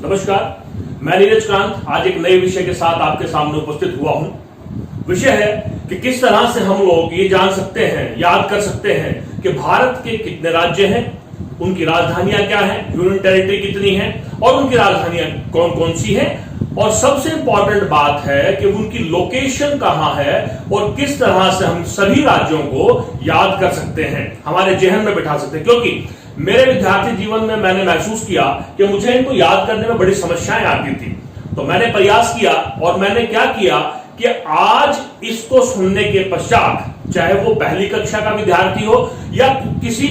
नमस्कार, मैं नीरज कांत आज एक नए विषय के साथ आपके सामने उपस्थित हुआ हूं। विषय है कि किस तरह से हम लोग ये जान सकते हैं, याद कर सकते हैं कि भारत के कितने राज्य हैं, उनकी राजधानियां क्या हैं, यूनियन टेरिटरी कितनी है और उनकी राजधानियां कौन कौन सी हैं, और सबसे इंपॉर्टेंट बात है कि उनकी लोकेशन कहां है और किस तरह से हम सभी राज्यों को याद कर सकते हैं, हमारे जहन में बिठा सकते हैं। क्योंकि मेरे विद्यार्थी जीवन में मैंने महसूस किया कि मुझे इनको याद करने में बड़ी समस्याएं आती थी, तो मैंने प्रयास किया और मैंने क्या किया कि आज इसको सुनने के पश्चात, चाहे वो पहली कक्षा का विद्यार्थी हो या किसी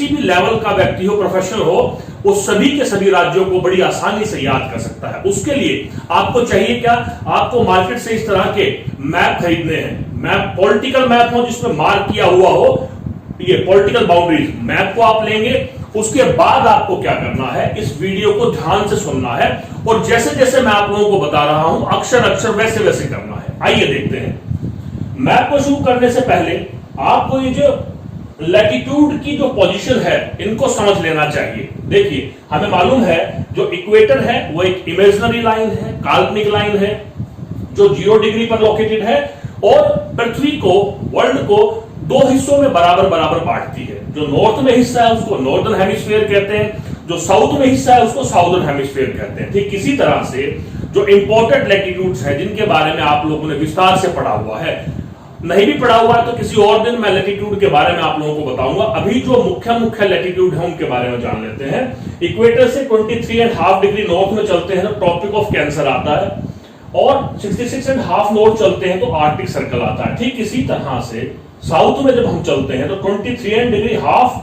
भी लेवल का व्यक्ति हो, प्रोफेशनल हो, वो सभी के सभी राज्यों को बड़ी आसानी से याद कर सकता है। उसके लिए आपको चाहिए क्या? आपको मार्केट से इस तरह के मैप खरीदने हैं। मैप पॉलिटिकल मैप हो जिसमें मार्क किया हुआ हो, ये पॉलिटिकल बाउंड्रीज मैप को आप लेंगे। उसके बाद आपको क्या करना है, इस वीडियो को ध्यान से सुनना है और जैसे जैसे मैं आप लोगों को बता रहा हूं अक्षर अक्षर वैसे वैसे करना है। आइए देखते हैं। मैप को शुरू करने से पहले आपको ये जो लैटिट्यूड की जो पोजीशन है इनको समझ लेना चाहिए। देखिए, हमें मालूम है जो इक्वेटर है वो एक इमेजिनरी लाइन है, काल्पनिक लाइन है जो 0 डिग्री पर लोकेटेड है और पृथ्वी को, वर्ल्ड को दो हिस्सों में बराबर बराबर बांटती है। जो नॉर्थ में हिस्सा है उसको नॉर्दर्न हेमिस्फीयर कहते हैं, जो साउथ में हिस्सा है उसको साउदर्न हेमिस्फीयर कहते हैं। ठीक इसी तरह से जो इंपॉर्टेंट लैटिट्यूड्स हैं जिनके बारे में आप लोगों ने विस्तार से पढ़ा हुआ है, नहीं भी पढ़ा हुआ है तो किसी और दिन मैं लैटिट्यूड के बारे में आप लोगों को बताऊंगा। अभी जो मुख्य लैटिट्यूड है उनके बारे में जान लेते हैं। इक्वेटर से 23.5 डिग्री नॉर्थ में चलते हैं तो ट्रॉपिक ऑफ कैंसर आता है और 66.5 नॉर्थ चलते हैं तो आर्कटिक सर्कल आता है। ठीक इसी तरह से साउथ में जब हम चलते हैं तो 23.5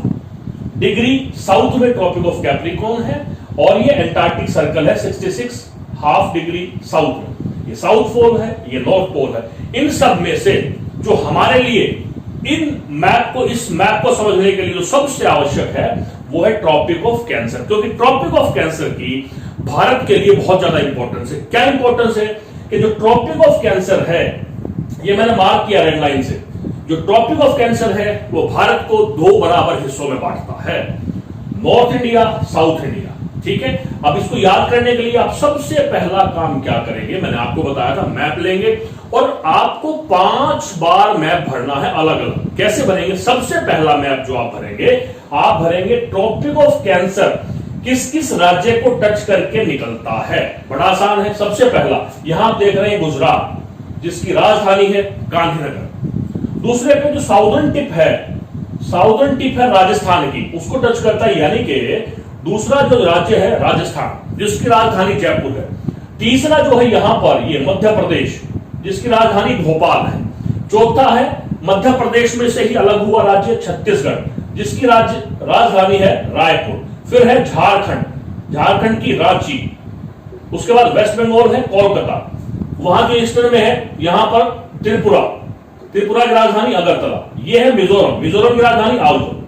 डिग्री साउथ में ट्रॉपिक ऑफ कैप्रिकॉर्न है और ये एंटार्क्टिक सर्कल है 66.5 डिग्री साउथ में। ये साउथ पोल है, ये नॉर्थ पोल है। इन सब में से जो हमारे लिए इस मैप को समझने के लिए जो सबसे आवश्यक है वो है ट्रॉपिक ऑफ कैंसर, क्योंकि ट्रॉपिक ऑफ कैंसर की भारत के लिए बहुत ज्यादा इंपॉर्टेंस है। क्या इंपॉर्टेंस है कि जो ट्रॉपिक ऑफ कैंसर है, ये मैंने मार्क किया रेड लाइन से, जो ट्रॉपिक ऑफ कैंसर है वो भारत को 2 बराबर हिस्सों में बांटता है, नॉर्थ इंडिया, साउथ इंडिया। ठीक है, अब इसको याद करने के लिए आप सबसे पहला काम क्या करेंगे, मैंने आपको बताया था, मैप लेंगे और आपको 5 बार मैप भरना है अलग अलग। कैसे भरेंगे? सबसे पहला मैप जो आप भरेंगे ट्रॉपिक ऑफ कैंसर किस किस राज्य को टच करके निकलता है। बड़ा आसान है। सबसे पहला यहां आप देख रहे हैं गुजरात, जिसकी राजधानी है गांधीनगर। दूसरे पे जो साउदर्न टिप है राजस्थान की, उसको टच करता है, यानी कि दूसरा जो राज्य है राजस्थान, जिसकी राजधानी जयपुर है। तीसरा जो है यहां पर ये मध्य प्रदेश, जिसकी राजधानी भोपाल है। चौथा है मध्य प्रदेश में से ही अलग हुआ राज्य छत्तीसगढ़, जिसकी राजधानी है रायपुर। फिर है झारखंड की रांची। उसके बाद वेस्ट बंगाल है कोलकाता। वहां जो ईस्टर्न में है यहां पर त्रिपुरा की राजधानी अगरतला। यह है मिजोरम की राजधानी आइजोल।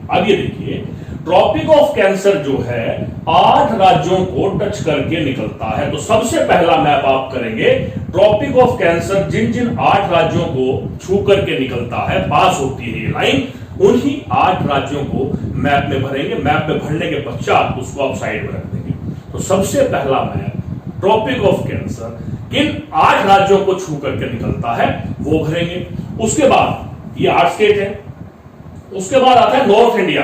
अब ये देखिए, ट्रॉपिक ऑफ कैंसर जो है 8 राज्यों को टच करके निकलता है। तो सबसे पहला मैप आप करेंगे ट्रॉपिक ऑफ कैंसर जिन 8 राज्यों को छू करके निकलता है, पास होती है ये लाइन, उन्हीं 8 राज्यों को मैप में भरेंगे। मैप में भरने के पश्चात उसको आप साइड में रख देंगे। तो सबसे पहला मैप ट्रॉपिक ऑफ कैंसर किन 8 राज्यों को छू करके निकलता है वो भरेंगे। उसके बाद ये 8 स्टेट है। उसके बाद आता है नॉर्थ इंडिया।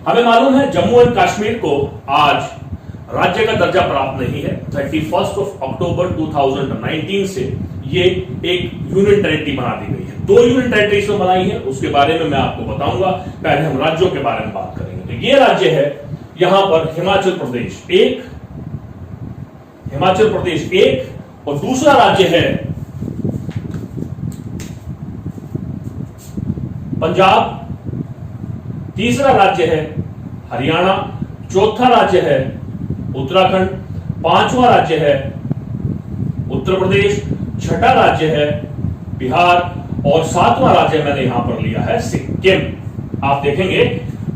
हमें मालूम है जम्मू एंड कश्मीर को आज राज्य का दर्जा प्राप्त नहीं है। 31 अक्टूबर 2019 से ये एक यूनियन टेरिटरी बना दी गई है। 2 यूनियन टेरिटरीज में बनाई है, उसके बारे में मैं आपको बताऊंगा। पहले हम राज्यों के बारे में बात करेंगे। तो ये राज्य है यहां पर हिमाचल प्रदेश एक और दूसरा राज्य है पंजाब। तीसरा राज्य है हरियाणा। चौथा राज्य है उत्तराखंड। 5वां राज्य है उत्तर प्रदेश। 6ठा राज्य है बिहार और 7वां राज्य मैंने यहां पर लिया है सिक्किम। आप देखेंगे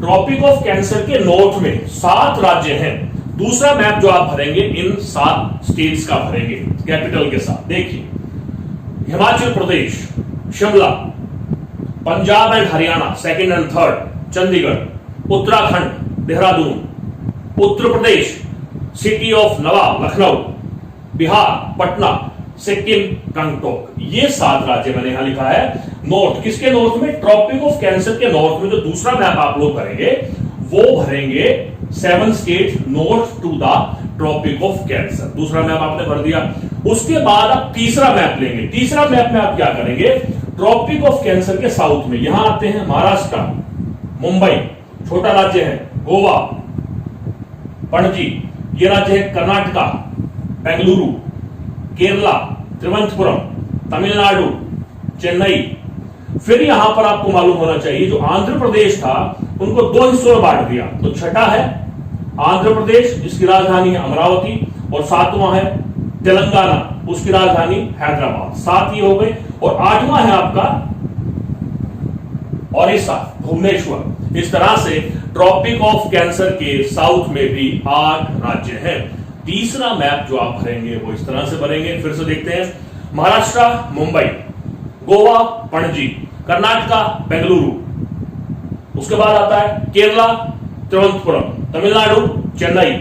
ट्रॉपिक ऑफ कैंसर के नॉर्थ में 7 राज्य हैं। दूसरा मैप जो आप भरेंगे इन 7 स्टेट्स का भरेंगे कैपिटल के साथ। देखिए, Himachal Pradesh Shimla, Punjab and Haryana second and third Chandigarh, Uttarakhand Dehradun, Uttar Pradesh city of nawab Lucknow, Bihar Patna, Sikkim Gangtok. ये 7 राज्य मैंने यहां लिखा है। नॉर्थ, किसके नॉर्थ में? ट्रॉपिक ऑफ कैंसर के नॉर्थ में। जो दूसरा मैप आप लोग भरेंगे वो भरेंगे 7 state north to the tropic of cancer. दूसरा मैप आपने भर दिया। उसके बाद आप तीसरा मैप लेंगे। तीसरा मैप में आप क्या करेंगे? ट्रॉपिक ऑफ कैंसर के साउथ में यहां आते हैं महाराष्ट्र, मुंबई, छोटा राज्य है गोवा, पणजी, ये राज्य है कर्नाटका, बेंगलुरु, केरला, त्रिवंतपुरम, तमिलनाडु, चेन्नई। फिर यहां पर आपको मालूम होना चाहिए जो आंध्र प्रदेश था उनको 2 हिस्सों में बांट दिया। तो छठा है आंध्र प्रदेश, जिसकी राजधानी है अमरावती, और 7वां है तेलंगाना, उसकी राजधानी हैदराबाद। 7 ही हो गए। और 8वां है आपका ओडिशा, भुवनेश्वर। इस तरह से ट्रॉपिक ऑफ कैंसर के साउथ में भी 8 राज्य हैं। तीसरा मैप जो आप भरेंगे वो इस तरह से भरेंगे। फिर से देखते हैं, महाराष्ट्र मुंबई, गोवा पणजी, कर्नाटका बेंगलुरु, उसके बाद आता है केरला तिरुवनंतपुरम, तमिलनाडु चेन्नई।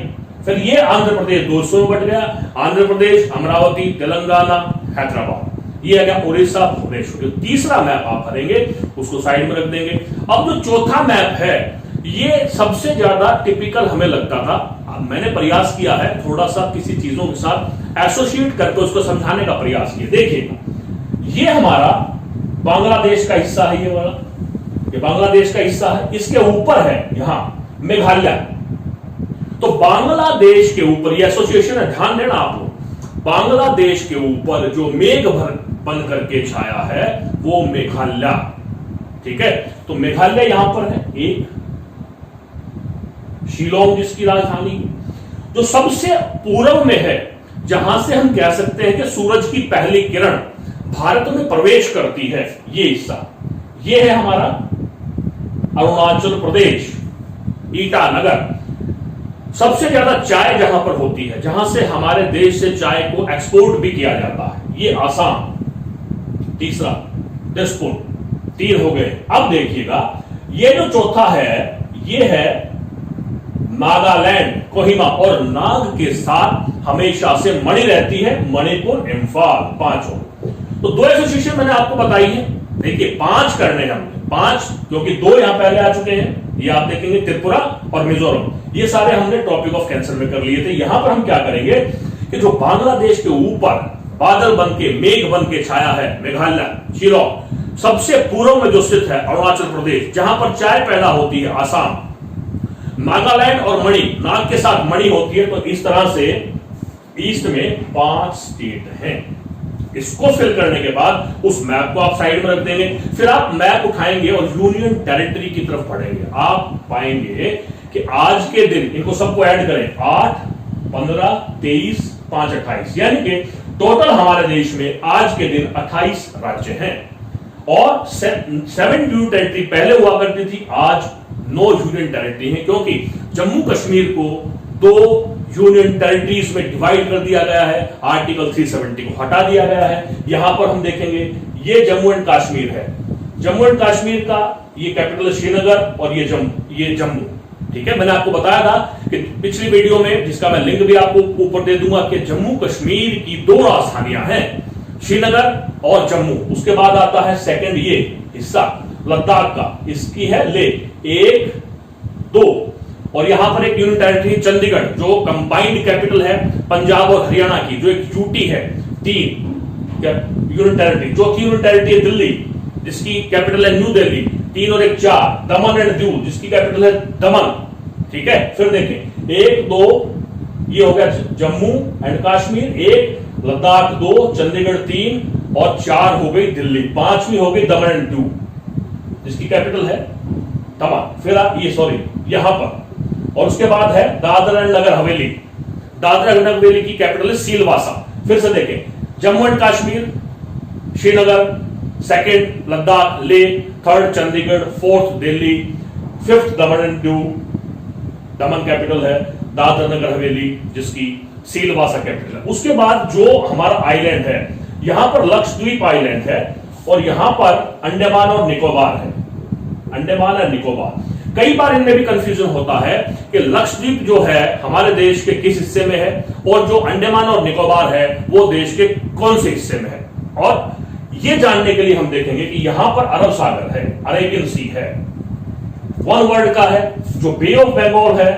फिर ये आंध्र प्रदेश 2 हिस्सों में बट गया। आंध्र प्रदेश अमरावती, तेलंगाना, हैदराबाद। ये आ गया उड़ीसा, भुवनेश्वर। तीसरा मैप आप भरेंगे उसको साइड में रख देंगे। अब जो चौथा मैप है ये सबसे ज्यादा टिपिकल हमें लगता था। मैंने प्रयास किया है थोड़ा सा किसी चीजों के साथ एसोसिएट करके उसको समझाने का प्रयास किया। देखिएगा, ये हमारा बांग्लादेश का हिस्सा है, ये वाला ये बांग्लादेश का हिस्सा है। इसके ऊपर है यहां मेघालय। तो बांग्लादेश के ऊपर ये एसोसिएशन है, ध्यान देना आप लोग। बांग्लादेश के ऊपर जो मेघ बन करके छाया है वो मेघालय, ठीक है। तो मेघालय यहां पर है एक, शिलोंग जिसकी राजधानी, जो सबसे पूर्व में है, जहां से हम कह सकते हैं कि सूरज की पहली किरण भारत में प्रवेश करती है, ये हिस्सा। ये है हमारा अरुणाचल प्रदेश, ईटानगर। सबसे ज्यादा चाय जहां पर होती है, जहां से हमारे देश से चाय को एक्सपोर्ट भी किया जाता है, ये आसाम। तीसरा दिसपुर। 3 हो गए। अब देखिएगा, ये जो चौथा है ये है नागालैंड, कोहिमा, और नाग के साथ हमेशा से मणि रहती है, मणिपुर, इम्फाल। 5 हो। तो 2 एसोसिएशन मैंने आपको बताई है। देखिए 5 करने हमने, 5 क्योंकि 2 यहां पहले आ चुके हैं। ये आप देखेंगे त्रिपुरा और मिजोरम, ये सारे हमने ट्रॉपिक ऑफ कैंसर में कर लिए थे। यहां पर हम क्या करेंगे कि जो बांग्लादेश के ऊपर बादल बन के, मेघ बन के छाया है, मेघालय, शिलोंग, सबसे पूर्व में जो स्थित है अरुणाचल प्रदेश, जहां पर चाय पैदा होती है, आसाम, नागालैंड और मणि, नाग के साथ मणि होती है। तो इस तरह से ईस्ट में 5 स्टेट हैं। इसको फिल करने के बाद उस मैप को आप साइड में रख देंगे। फिर आप मैप उठाएंगे और यूनियन टेरिटरी की तरफ बढ़ेंगे। आप पाएंगे कि आज के दिन इनको सबको ऐड करें, 8, 15, 23, 5, 28, यानी कि टोटल हमारे देश में आज के दिन 28 राज्य हैं। और 7 यूनियन टेरिटरी पहले हुआ करती थी, आज 9 यूनियन टेरिटरी है, क्योंकि जम्मू कश्मीर को 2 यूनियन टेरिटरीज में डिवाइड कर दिया गया है। आर्टिकल 370 को हटा दिया गया है। यहां पर हम देखेंगे ये जम्मू एंड कश्मीर है। जम्मू एंड कश्मीर का ये कैपिटल श्रीनगर और ये जम्मू, ठीक है। मैंने आपको बताया था कि पिछली वीडियो में, जिसका मैं लिंक भी आपको ऊपर दे दूंगा, कि जम्मू कश्मीर की 2 राजधानियां हैं, श्रीनगर और जम्मू। उसके बाद आता है सेकंड ये हिस्सा लद्दाख का, इसकी है ले 1, 2, और यहां पर एक यूनियन टेरिटरी चंडीगढ़, जो कंबाइंड कैपिटल है पंजाब और हरियाणा की, जो एक यूटी है। 3 यूनियन टेरिटरी। चौथी यूनियन टेरिटरी है दिल्ली, जिसकी कैपिटल है न्यू दिल्ली। 3 और 1 4, दमन एंड दीव, जिसकी कैपिटल है दमन, ठीक है। फिर देखें 1, 2, ये हो गया जम्मू एंड कश्मीर, 1 लद्दाख, 2 चंडीगढ़, 3 और 4 हो गई दिल्ली। 5वीं हो गई दमन एंड दीव, जिसकी कैपिटल है दमन। फिर ये सॉरी यहां पर, और उसके बाद है दादरा एंड नगर हवेली। दादरा एंड नगर हवेली की कैपिटल है सिलवासा। फिर से देखें, जम्मू एंड कश्मीर, श्रीनगर, 2nd लद्दाख, ले, 3rd Chandigarh, 4th Delhi, 5th Daman and Diu, Daman capital है, दादरा नगर हवेली जिसकी सिलवासा कैपिटल है। उसके बाद जो हमारा आइलैंड है, यहां पर लक्षद्वीप आइलैंड है, और यहां पर अंडमान और निकोबार है। अंडमान और निकोबार, कई बार इनमें भी कंफ्यूजन होता है कि लक्षद्वीप जो है हमारे देश के किस हिस्से में है और जो अंडमान और निकोबार है वो देश के कौन से हिस्से में है। और ये जानने के लिए हम देखेंगे कि यहां पर अरब सागर है, अरेबियन सी है, वन वर्ड का है। जो बे ऑफ बंगाल है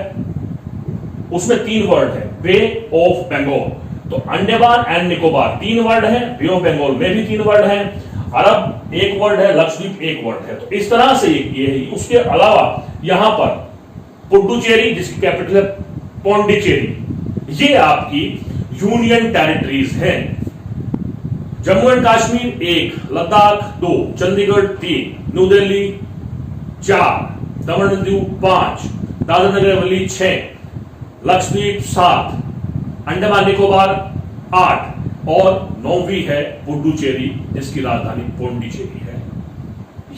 उसमें 3 वर्ड है, बे ऑफ बंगाल। तो अंडमान एंड निकोबार 3 वर्ड है, बे ऑफ बंगाल में भी 3 वर्ड है, अरब 1 वर्ड है, लक्षद्वीप 1 वर्ड है। तो इस तरह से ये है। उसके अलावा यहां पर पुडुचेरी जिसकी कैपिटल है पौंडीचेरी, ये आपकी यूनियन टेरिटरीज हैं। Jammu and Kashmir 1, Ladakh 2, Chandigarh 3, new Delhi 4, Daman and Diu 5, Dadra Nagar Haveli 6, Lakshadweep 7, Andaman Nicobar 8 और 9वीं है पुडुचेरी जिसकी राजधानी पौंडीचेरी है।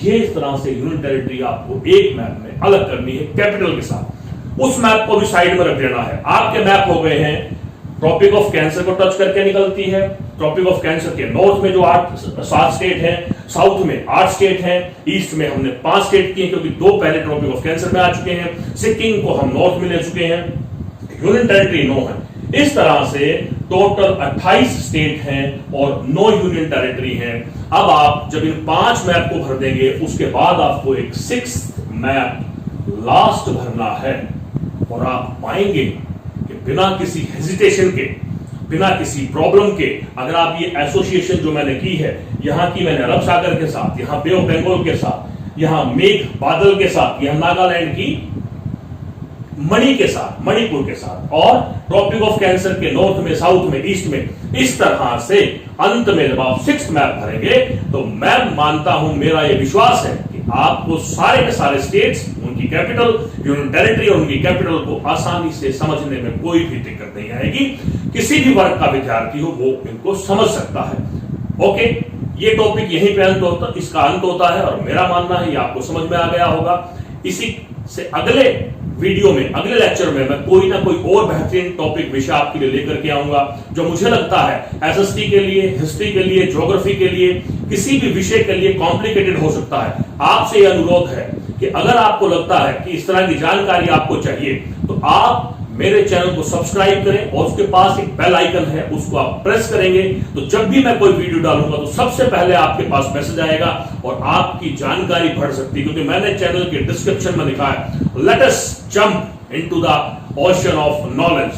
ये इस तरह से यूनियन टेरिटरी आपको एक मैप में अलग करनी है कैपिटल के साथ। उस मैप को भी साइड में रख देना है। आपके मैप हो गए हैं ट्रॉपिक ऑफ कैंसर को टच करके निकलती है। ट्रॉपिक ऑफ कैंसर के नॉर्थ में जो 7 स्टेट हैं, साउथ में 8 स्टेट हैं, ईस्ट में हमने 5 स्टेट किए क्योंकि 2 पहले ट्रॉपिक ऑफ कैंसर में आ चुके हैं। सिक्किम को हम नॉर्थ में ले चुके हैं। यूनियन टेरिटरी 9 है। इस तरह से टोटल 28 स्टेट हैं और 9 यूनियन टेरिटरी हैं। अब आप जब इन 5 मैप को भर देंगे उसके बाद आपको एक 6th मैप लास्ट भरना है और आप पाएंगे कि बिना किसी हेजिटेशन के, बिना किसी प्रॉब्लम के, अगर आप ये एसोसिएशन जो मैंने की है, यहां की मैंने अरब सागर के साथ, यहां बे ऑफ बंगाल के साथ, यहां मेघ बादल के साथ, यहां नागालैंड की मणि के साथ, मणिपुर के साथ, और ट्रॉपिक ऑफ कैंसर के नॉर्थ में, साउथ में, ईस्ट में, इस तरह से अंत में जब आप 6th मैप भरेंगे तो मैं मानता हूं, मेरा यह विश्वास है कि आपको सारे के सारे स्टेट्स, उनकी कैपिटल, यूनियन टेरिटरी और उनकी कैपिटल को आसानी से समझने में कोई भी दिक्कत नहीं आएगी। किसी भी वर्ग का विद्यार्थी हो वो इनको समझ सकता है। ओके, ये टॉपिक यहीं पे इसका अंत होता है और मेरा मानना है ये आपको समझ में आ गया होगा। इसी से अगले वीडियो में, अगले लेक्चर में मैं कोई ना कोई और बेहतरीन टॉपिक विषय आपके लिए लेकर के आऊंगा जो मुझे लगता है एसएसटी के लिए, हिस्ट्री के लिए, ज्योग्राफी के लिए, किसी भी विषय के लिए कॉम्प्लिकेटेड हो सकता है। आपसे यह अनुरोध है कि अगर आपको लगता है कि इस तरह की जानकारी आपको चाहिए तो आप मेरे चैनल को सब्सक्राइब करें और उसके पास एक बेल आइकन है, उसको आप प्रेस करेंगे तो जब भी मैं कोई वीडियो डालूंगा तो सबसे पहले आपके पास मैसेज आएगा और आपकी जानकारी बढ़ सकती है। क्योंकि मैंने चैनल के डिस्क्रिप्शन में लिखा है let us jump into the ocean of knowledge.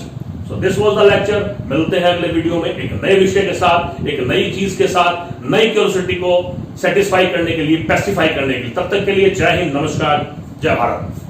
So this was the lecture. मिलते हैं अगले वीडियो में एक नए विषय के साथ, एक नई चीज के साथ, नई क्यूरियोसिटी को सेटिस्फाई करने के लिए, पेसिफाई करने के लिए। तब तक के लिए जय हिंद, नमस्कार, जय भारत।